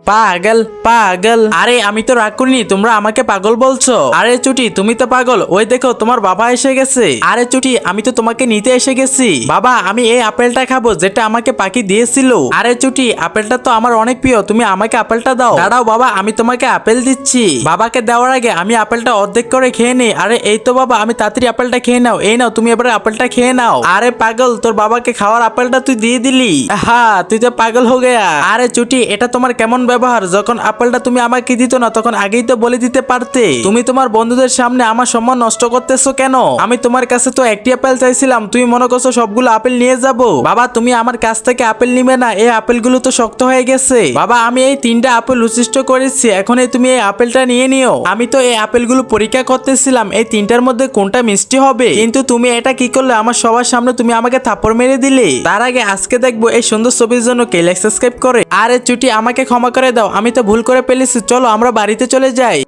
পাগল পাগল। আরে আমি তো রাগ করিনি, তোমরা আমাকে পাগল বলছো। আরে চুটি তুমি তো পাগল, ওই দেখো তোমার বাবা এসে গেছে। আরে চুটি আমি তো তোমাকে নিতে এসে গেছি। বাবা আমি এই আপেলটা খাবো যেটা আমাকে পাখি দিয়েছিল। আরে চুটি আপেলটা তো আমার অনেক প্রিয়, তুমি আমাকে আপেলটা দাও। দাঁড়াও বাবা আমি তোমাকে আপেল দিচ্ছি। বাবাকে দেওয়ার আগে আমি আপেলটা অর্ধেক করে খেয়ে নিই। আরে এই তো বাবা, আমি তাড়াতাড়ি আপেলটা খেয়ে নাও। এই নাও তুমি এবারে আপেলটা খেয়ে নাও। আরে পাগল, তোর বাবাকে খাওয়ার আপেলটা তুই দিয়ে দিলি। হ্যাঁ তুই তো পাগল হয়ে গেয়া। আরে চুটি এটা তোমার কেমন ব্যবহার? যখন আপেলটা তুমি আমাকে দিত না তখন আগেই তো বলে দিতে পারতে। তুমি তোমার বন্ধুদের সামনে আমার সম্মান নষ্ট করতেছো কেন? আমি তোমার কাছে তো একটি আপেল চাইছিলাম, তুমি মনে করছো সবগুলো আপেল নিয়ে যাব। বাবা তুমি আমার কাছ থেকে আপেল নিবে না, এই আপেলগুলো তো শক্ত হয়ে গেছে। বাবা আমি এই 3টা আপেল উচ্ছিষ্ট করেছি, এখন তুমি এই আপেলটা নিয়ে নিও। আমি তো এই আপেলগুলো পরীক্ষা করতেছিলাম এই 3টার মধ্যে কোনটা মিষ্টি হবে, কিন্তু তুমি এটা কি করলে? আমার সবার সামনে তুমি আমাকে থাপ্পড় মেরে দিলে। তার আগে আজকে দেখবো এই সুন্দর ছবির জন্য কে লাইক সাবস্ক্রাইব করে। আরে চুটি আমাকে ক্ষমা করে দাও, আমি তো ভুল করে ফেলেছি, চলো আমরা বাড়িতে চলে যাই।